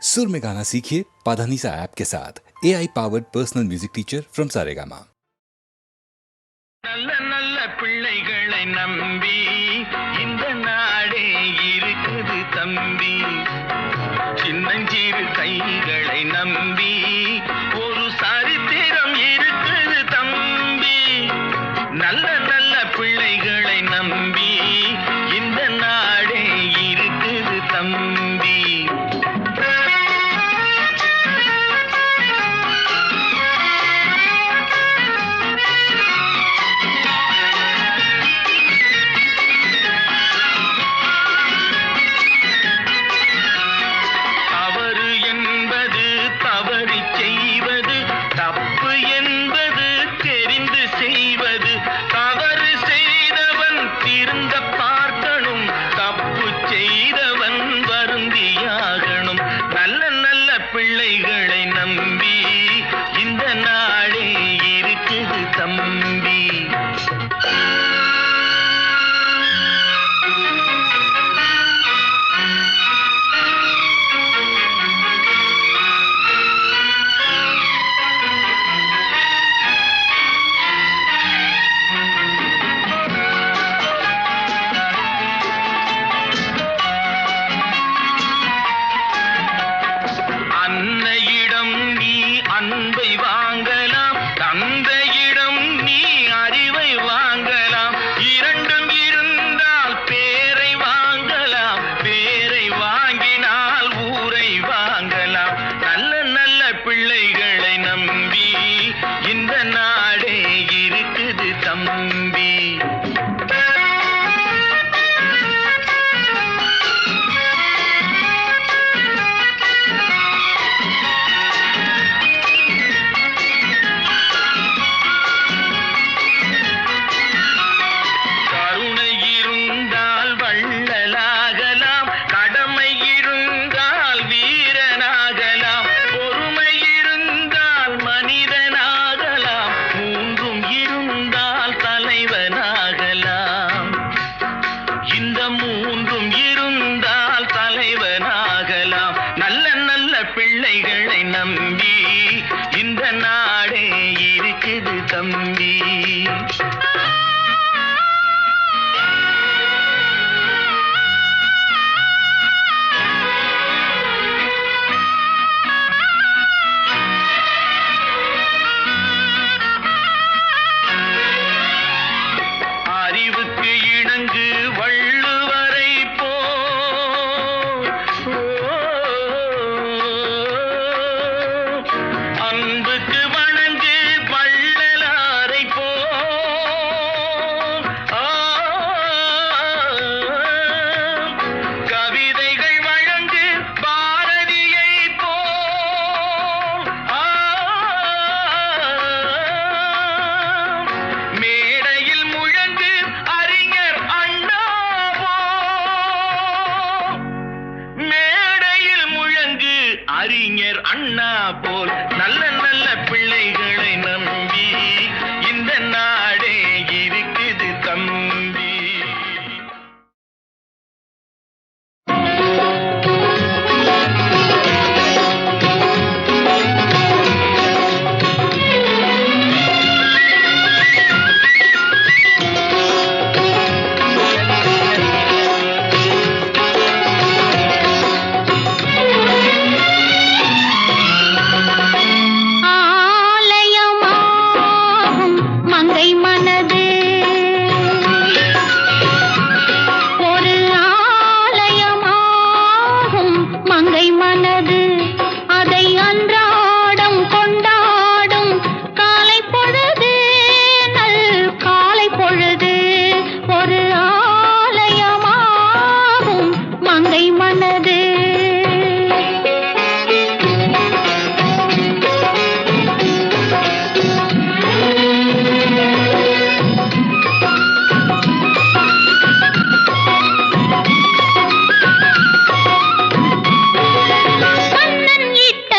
सुर में गाना सीखिए पाधानीसा ऐप के साथ। AI powered personal music teacher from Saregama. நல்ல நல்ல பிள்ளைகளை நம்பி இந்த நாடே இருக்குது தம்பி. சின்னஞ்சிறு கைகளை நம்பி ஒரு சரித்திரம் இருக்குது தம்பி. நல்ல நல்ல பிள்ளைகளை நம்பி இந்த நாடே இருக்குது தம்பி. பிள்ளைகளை நம்பி இந்த நாடே இருக்குது தம்பி. அன்னையிடம் நீ அன்பை வாங்கலாம், தந்தையிடம் நீ அறிவை வாங்கலாம். இரண்டும் இருந்தால் பேரை வாங்கலாம், பேரை வாங்கினால் ஊரை வாங்கலாம். நல்ல நல்ல பிள்ளைகளை நம்பி இந்த நாடே இருக்குது தம்பி. பிள்ளைகளை நம்பி இந்த நாடே இருக்குது தம்பி. அறிவுக்கு இணங்கு வள்ளுவரை அன்புக்கு வணங்கு வள்ளலாரை கவிதைகள் வழங்கு பாரதியை மேடையில் முழங்கு அறிஞர் அண்ணா மேடையில் முழங்கு அறிஞர் அண்ணா போல். நல்ல நல்ல பிள்ளைகளை நம்பி இந்த நாடே இருக்குது தம்பி. கண்ணன் இட்ட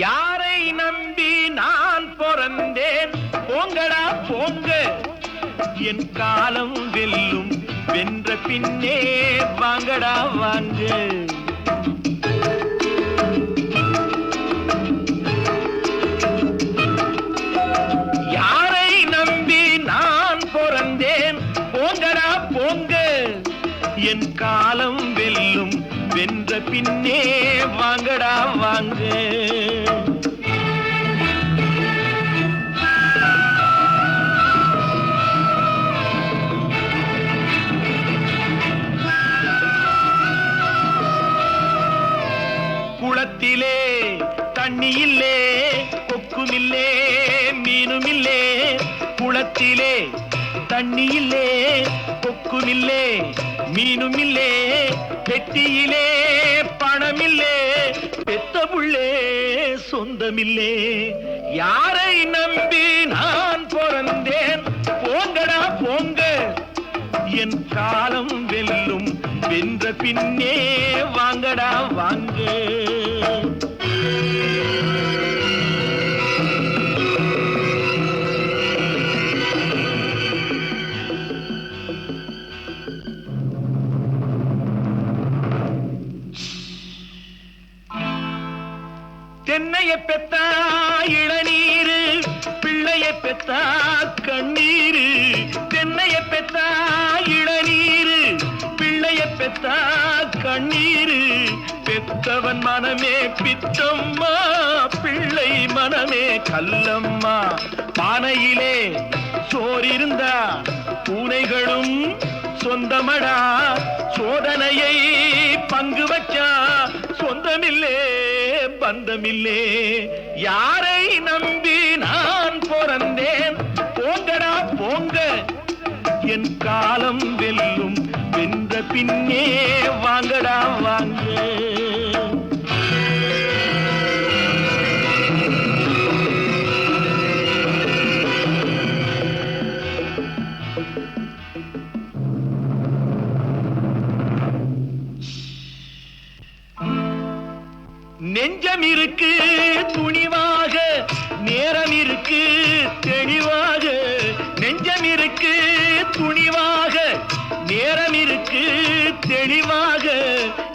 யாரை நம்பி நான் பிறந்தேன் போங்கடா போங்க என் காலம் வெல்லும் வென்ற பின்னே வாங்கடா வாங்க யாரை நம்பி நான் பிறந்தேன் போங்கடா போங்க என் காலம் வெல்லும் வென்ற பின்னே வாங்கடா வாங்க குளத்திலே தண்ணி இல்லே கொக்குமில்லே மீனுமில்லே குளத்திலே தண்ணி இல்லே கொக்குமில்லே மீனுமில்லே பெட்டியிலே பணமில்லே பெத்த புள்ளே சொந்தமில்லே யாரை நம்பி நான் பிறந்தேன் போங்கடா போங்க என் காலம் வெல்லும் வென்ற பின்னே வாங்கடா வாங்க தென்னைய பெத்தா இளநீரு பிள்ளைய பெத்தா கண்ணீரு தென்னைய பெத்தா இளநீரு பிள்ளைய பெத்தா கண்ணீரு பெத்தவன் மனமே பித்தம்மா பிள்ளை மனமே கல்லம்மா பானையிலே சோறிருந்தா பூனைகளும் சொந்தமடா சோதனையை பங்கு வச்சா சொந்தமில்லே பந்தமில்லே யாரை நம்பி நான் பிறந்தேன் போங்கடா போங்க என் காலம் வெல்லும் வென்ற பின்னே வாங்கடா வாங்க நெஞ்சம் இருக்கு துணிவாக நேரம் இருக்கு தெளிவாக நெஞ்சம் இருக்கு துணிவாக நேரம் இருக்கு தெளிவாக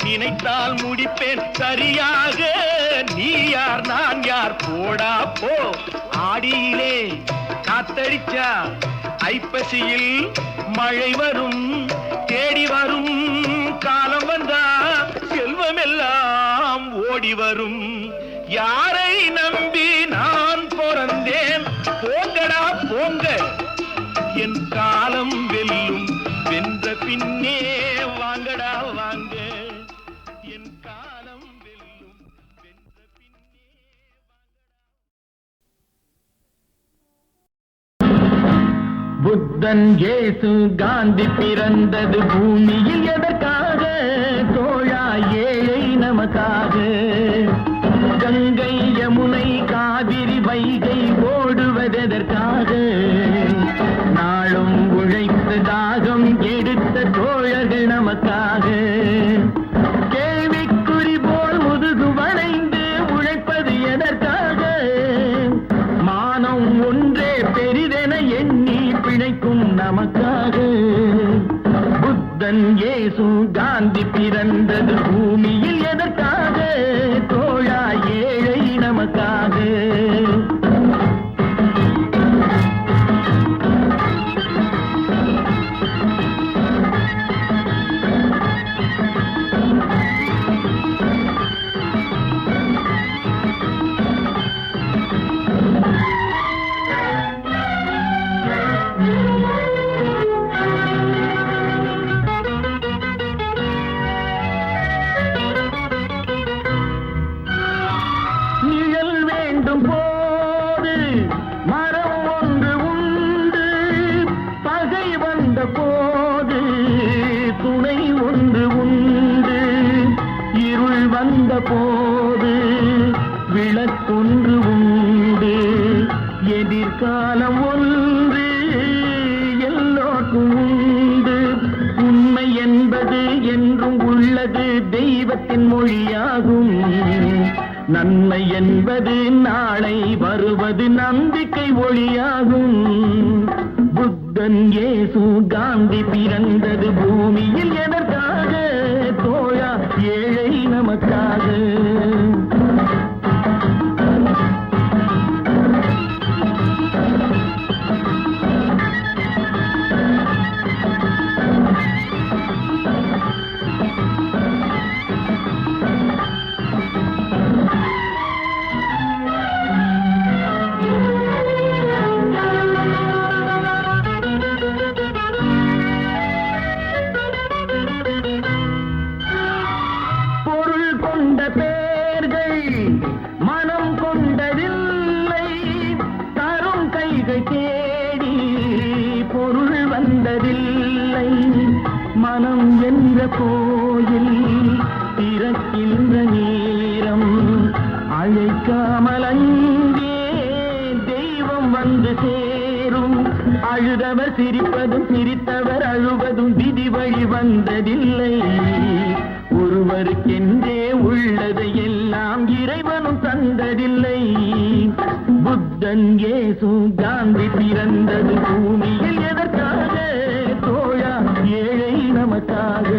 நினைத்தால் முடிப்பேன் சரியாக நீ யார் நான் யார் போடா போ ஆடியிலே காத்தடிச்சா ஐப்பசியில் மழை வரும் தேடி வரும் காலம் வந்தா செல்வம் எல்லாம் ஓடி வரும் யாரை நம்பி நான் பிறந்தேன் போங்கடா போங்க என் காலம் வெல்லும் வென்ற பின்னே வாங்கடா வாங்க என் காலம் வெல்லும் வென்ற பின்னே புத்தன் இயேசு காந்தி பிறந்தது பூமியில் எதற்காக தோழா ஏழை நமக்காக கங்கை யமுனை காவிரி வைகை ஓடுவதற்காக நாளும் உழைத்து தாகம் எடுத்த தோழர்கள் நமக்காக கேள்விக்குறி போல் முதுகு வளைந்து உழைப்பது எதற்காக மானம் ஒன்றே பெரிதென எண்ணி பிழைக்கும் நமக்காக புத்தன் இயேசு காந்தி பிறந்தது பூமியில் எதற்காக தோழா ஏழை நமக்காக போது விளக்கொன்று உண்டு எதிர்காலம் ஒன்று எல்லோருக்கும் உண்டு உண்மை என்பது என்றும் உள்ளது தெய்வத்தின் மொழியாகும் நன்மை என்பது நாளை வருவது நம்பிக்கை ஒளியாகும். புத்தன் இயேசு காந்தி பிறந்தது பூமியில் எதற்காக? தோழா ஏழை நமக்காக. மனம் என்ற கோயில் திறக்கின்ற நேரம் அழைக்காமல் அங்கே தெய்வம் வந்து சேரும். அழுதவர் சிரிப்பதும் சிரித்தவர் அழுவதும் விதி வழி வந்ததில்லை. ஒருவருக்கென்றே உள்ளதை எல்லாம் இறைவனும் தந்ததில்லை. புத்தன் இயேசு காந்தி பிறந்தது பூமியில் எதற்காக? தோழா ஏழை நமக்காக.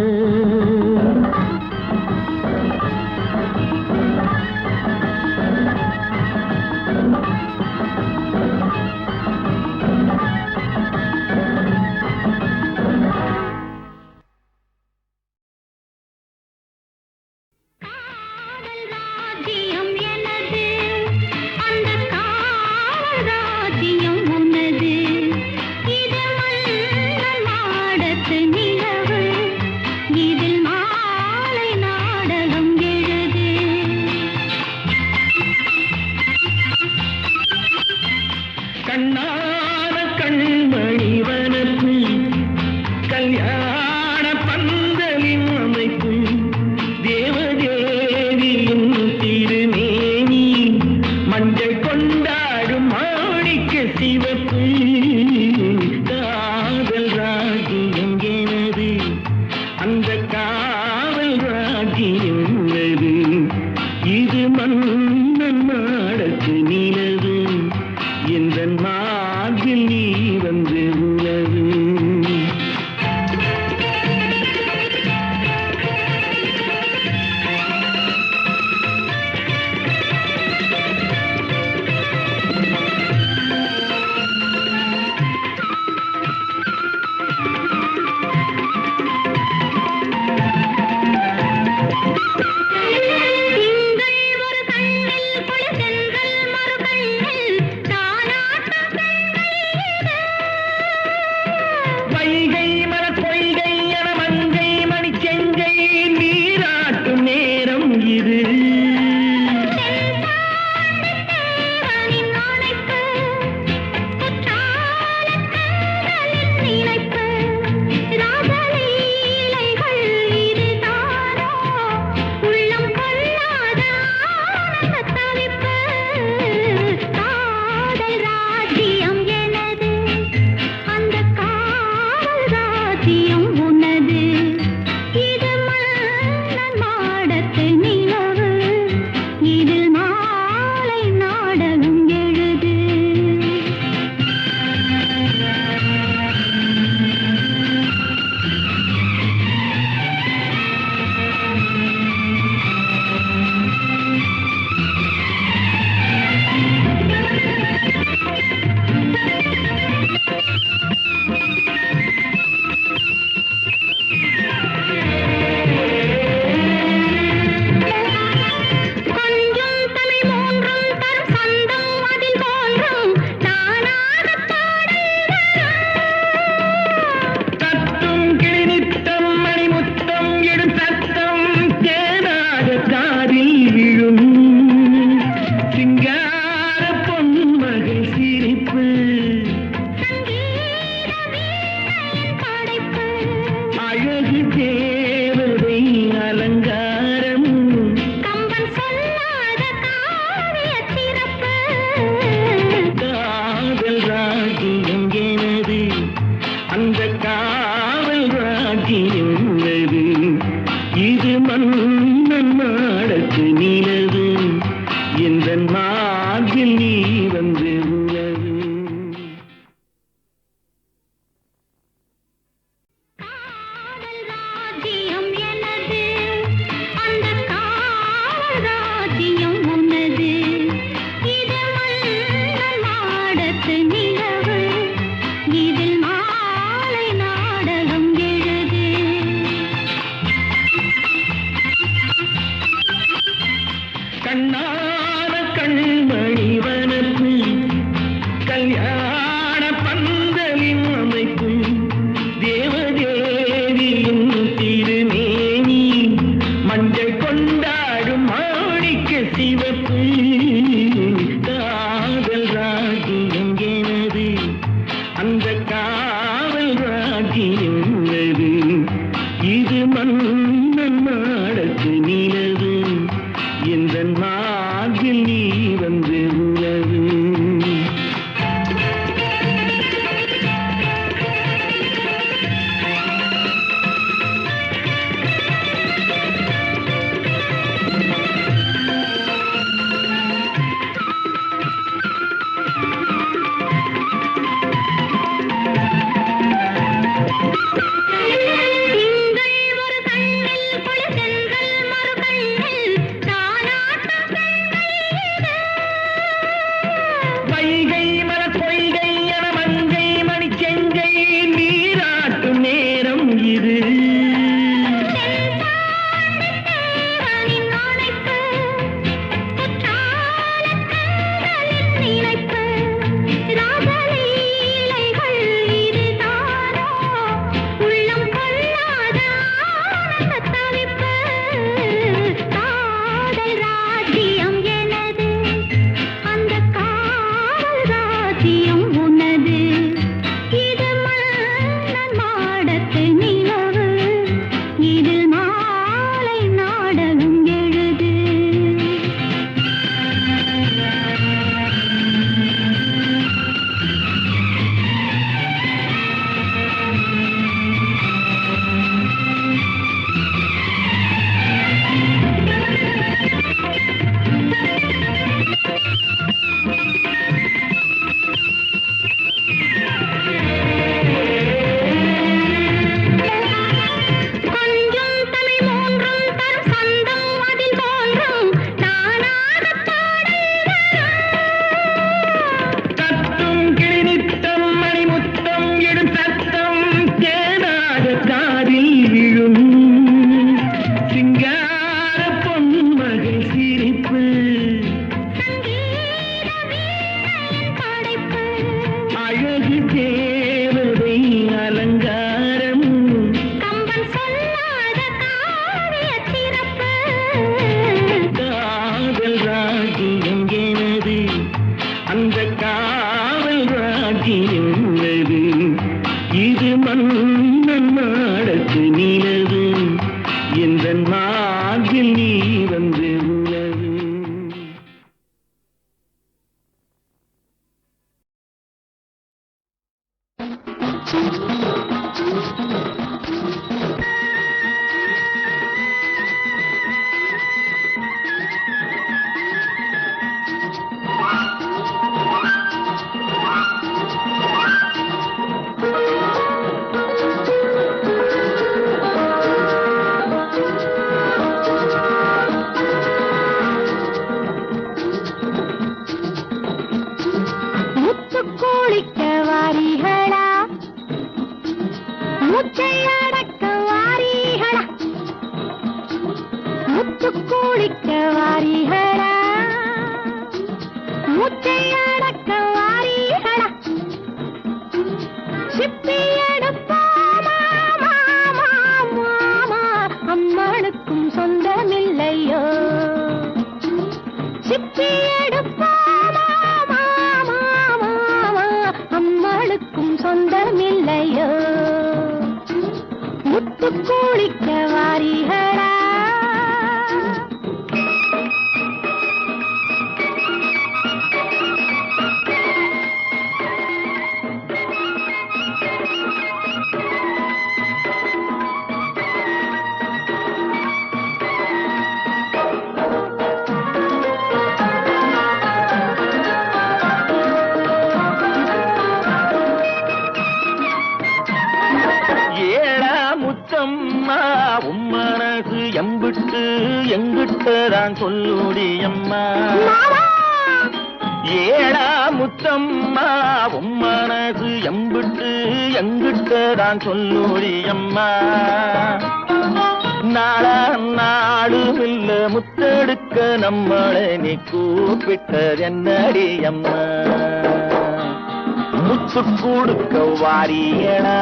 மன்னன் நாடத்து நிலவு இந்த நாட்டில் நீ வந்து உள்ளது. கண்ணான கண்மணி வனப்பு கல்யாண பந்தலின் அமைப்பு தேவதேவியின் திருமேனி மஞ்சள் கொண்டாடும் மாணிக்க சிவப்பு காதல் ராஜ்யம் எனது அந்த காவல் ராஜ்யம் உள்ளது இது மன்னன் நாடத்து நிலவு இந்த நாட்டில் நீ வந்து உள்ளது. வைகை மலர் பொய்கை என மங்கை மணி செங்கை நீராட்டும் நேரம் இது. எம்பிட்டு எங்கிட்டதான் சொல்லுடி அம்மா ஏடா முத்தம்மா உன் மனசு எம்பிட்டு எங்கிட்டதான் சொல்லுடி அம்மா நாளா நாடும் இல்ல முத்தெடுக்க நம்மளை நீ கூப்பிட்டது என்னடி அம்மா முத்து கொடுக்க வாரியடா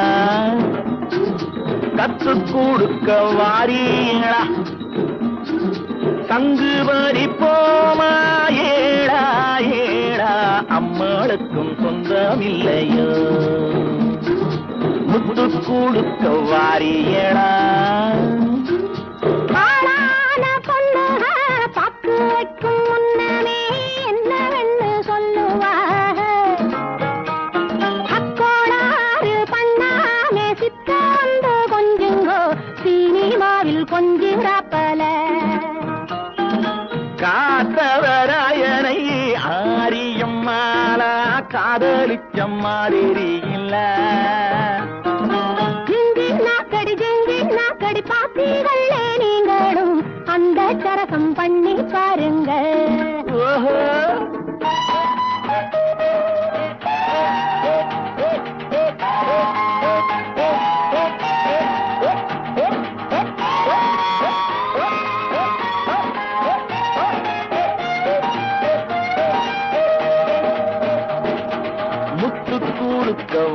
கத்து கொடுக்க வாரியடா தங்கு வரி போமா ஏடா ஏடா அம்மாளுக்கும் சொந்தம் இல்லையோ முத்து கொடுக்க வாரியடா காத்தவராயனை ஆரியம்மாளா காதலிச்சம்மாதிரி இல்ல நாக்கடி பாத்தீங்களே நீங்களும் அந்த சரகம் பண்ணி பாருங்க ஓஹோ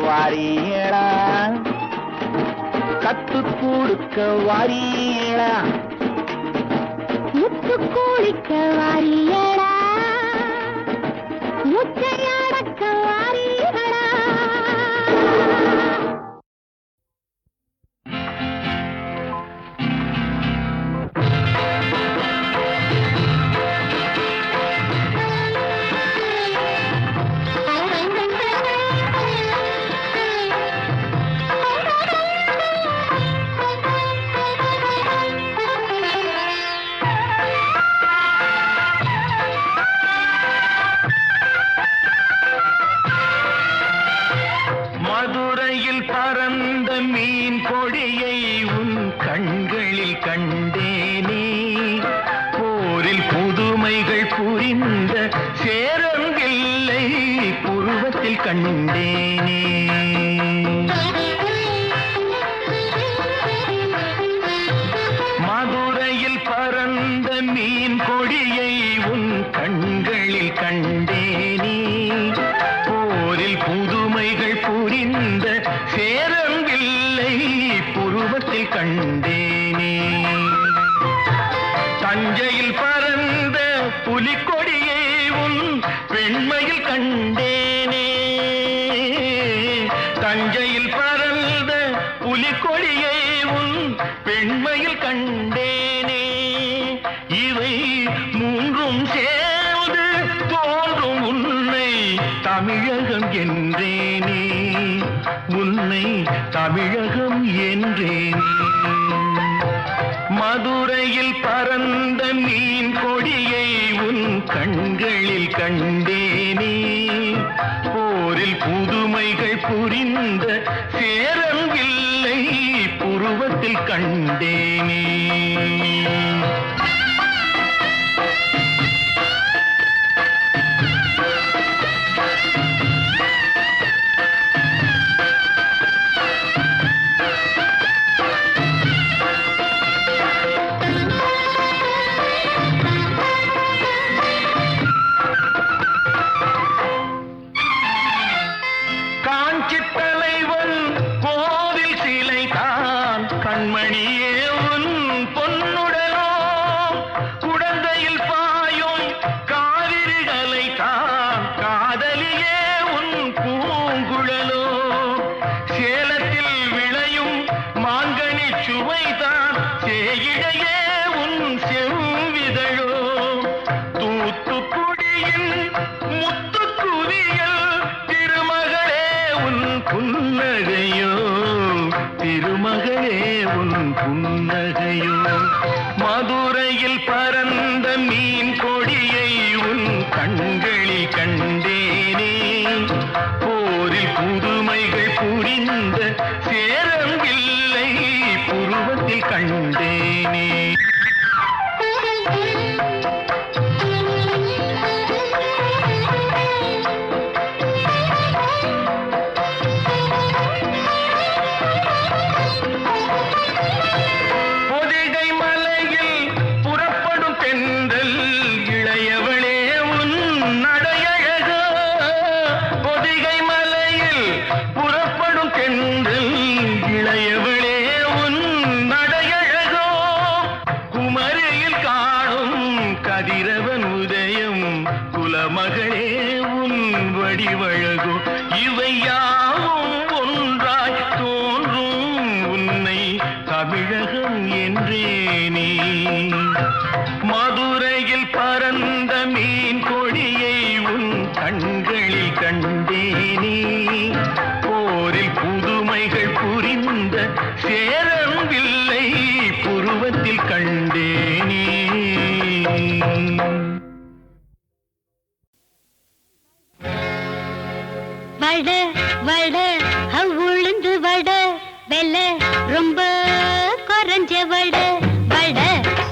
வாரியடா கத்து கொடுக்க வாரியடா முத்து கூலிக்க வாரியடா முத்தையடக்க வாரியடா மதுரையில் பறந்த மீன் கொடியை உன் கண்களில் கண்டேனே போரில் புதுமைகள் புரிந்த சேரங்கில்லை புருவத்தில் கண்டேனே மதுரையில் பறந்த மீன் கொடியை உன் கண்களில் கண்டேனே போரில் புதுமைகள் புரிந்த சேரங்கில்லை புருவத்தில் கண்டேனே தஞ்சையில் பறந்த புலிக்கொடியை உன் பெண்மையில் கண்டேனே தஞ்சையில் பறந்த புலிக்கொடியை உன் பெண்மையில் கண்டேனே இவை மூன்றும் சேர்ந்து தோன்றும் உன்னை தமிழகம் என்றேனே உன்னை தமிழகம் என்றேனே மதுரையில் பறந்த மீன் கொடியை உன் கண்களில் கண்டேனே போரில் புதுமைகள் புரிந்த சேரங்கில்லை புருவத்தில் கண்டேனே காஞ்சி தலைவன் கோவில் சிலை தான் கண்மணியே உன் கதிரவன் உதயம் குலமகளே உன் வடிவழகோ இவை யாவும் ஒன்றாய் தோன்றும் உன்னை தமிழகம் என்றேனே மதுரையில் பறந்த மீன் கொடியை உன் கண்களில் கண்டேனே போரில் புதுமைகள் புரிந்த சேரன் வில்லை புருவத்தில் கண்டேனே வட வட உளுந்து வட வெலை ரொம்ப குறைஞ்ச வட வட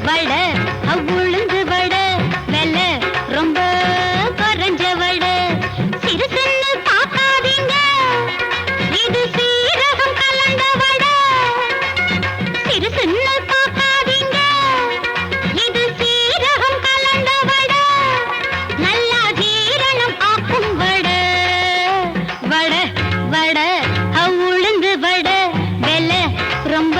வட உளுந்து வட வெலை ரொம்ப குறைஞ்ச வட சிறுசுன்னு பார்க்காதீங்க இது சீரகம் கலந்த வட சிறுசுன்னு பார்க்காதீங்க இது சீரகம் கலந்த வட நல்லா ஜீரணம் ஆக்கும் வட வட வட உளுந்து வட வெலை ரொம்ப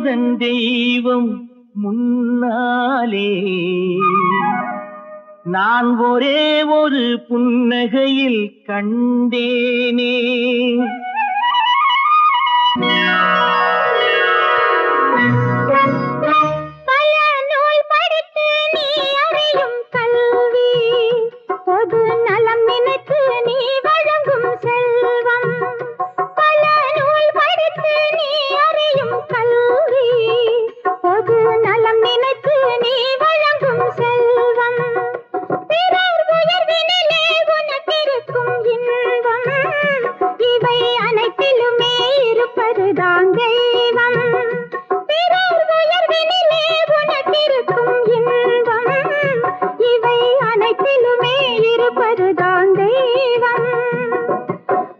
எந்தன் தெய்வம் முன்னாலே நான் ஒரே ஒரு புன்னகையில் கண்டேனே. பல நூல் படித்து நீ அறியும் கல்வி, பொது நலம் நினைத்து நீ வழங்கும் செல்வம். பல நூல் படித்து நீ அறியும் கல்வி, பொது நலம் நினைத்து நீ வழங்கும் செல்வம். பிறர் உயர்வினிலே உனக்கிருக்கும் இன்பம், இவை அனைத்திலுமே இருப்பதுதான் தெய்வம். பிறர் உயர்வினிலே உனக்கிருக்கும் இன்பம், இவை அனைத்திலுமே இருப்பதுதான் தெய்வம்.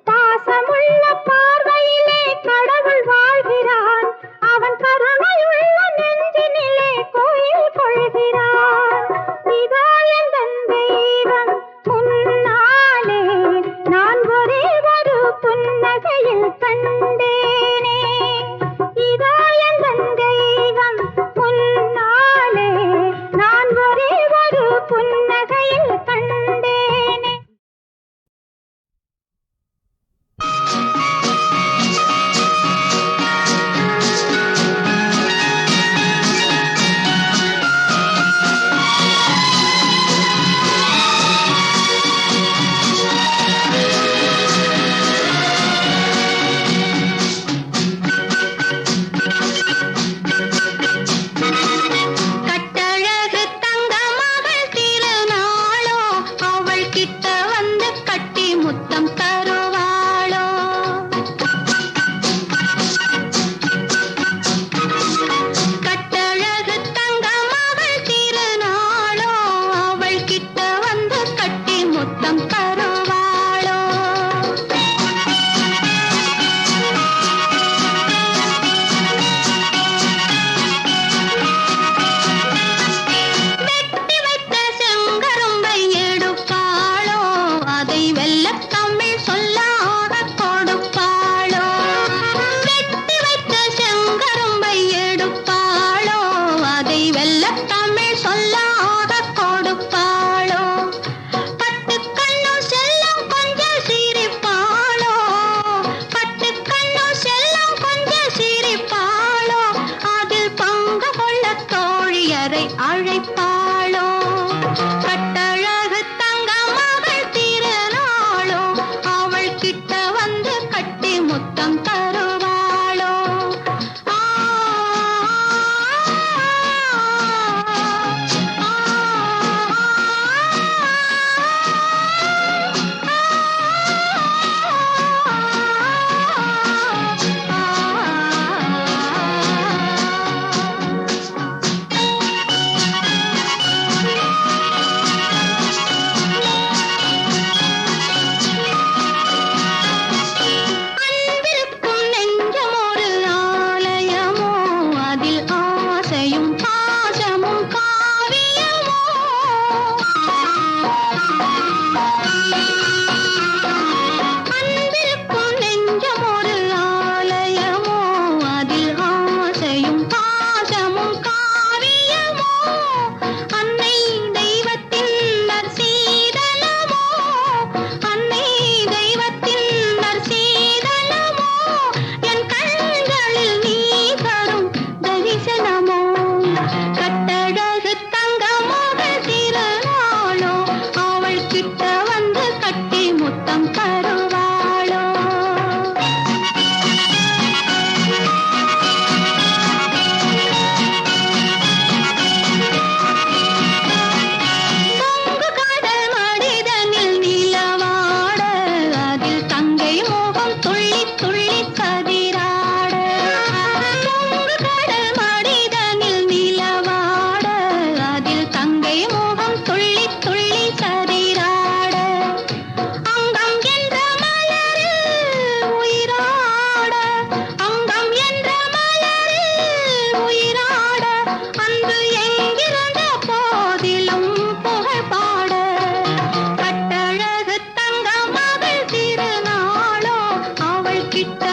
பாசமுள்ள பார்வையிலே கடவுள் வாழ்கிறான், அவன் கருணையுள்ள நெஞ்சினிலே கோயில் கொள்கிறான். இதோ எந்தன் தெய்வம் முன்னாலே நான் ஒரே ஒரு புன்னகையில் கண்டேனே. இதோ எந்தன் தெய்வம் முன்னாலே நான் ஒரே ஒரு புன்னகையில் கண்டேனே. கட்டழகு தங்க மகள் திருநாளோ, அவள் கிட்ட வந்து கட்டி முத்தம் தருவாளோ. கட்டழகு தங்க மகள் திருநாளோ, அவள் கிட்ட வந்து கட்டி முத்தம் தருவாளோ. வெட்டி வைத்த செங்கரும்பை எடுப்பாளோ, அதை வெல்லத் தமிழ் சொல்லாக கொடுப்பாளோ. வெட்டி வைத்த செங்கரும்பை எடுப்பாளோ, அதை வெல்லத் தமிழ் சொல்லாக கொடுப்பாளோ. பட்டுக்கண்ணு செல்லம் கொஞ்சம் சிரிப்பாளோ, பட்டுக்கண்ணு செல்லம் கொஞ்சம் சிரிப்பாளோ. அதில் பங்கு கொள்ள தோழியரை அழைப்பாளோ. கட்டழகு தங்க மகள் திருநாளோ, அவள் கிட்ட வந்து கட்டி முத்தம் தருவாளோ. ஆ, அன்பிற்கும் நெஞ்சம் ஒரு ஆலயமோ, அதில் ஆசையும் பாசமும் காவியமோ. அன்பிற்கும் நெஞ்சம் ஒரு ஆலயமோ, அதில் ஆசையும் பாசமும் காவியமோ. அன்னை தெய்வத்தின் நற்சீதனமோ, அன்னை தெய்வத்தின் நற்சீதனமோ. என் கண்களில் நீ தரும் தரிசனமோ. கட்டழகு தங்க மகள் திருநாளோ, அவள் கிட்ட வந்து கட்டி முத்தம் தருவாளோ. பொங்கு கடல் மடிதனில் நிலவாட, அதில் தங்கை மோகம் துள்ளி துள்ளி கதிராட. பொங்கு கடல் மடிதனில் நிலவாட, அதில் தங்கை மோகம் துள்ளி துள்ளி கதிராட. அங்கம் என்ற மலரில் உயிராட, அங்கம் என்ற மலரில் உயிராட. அன்று எங்கிருந்த போதிலும் புகழ் பாட. கட்டழகு தங்க மகள் திருநாளோ, அவள் கிட்ட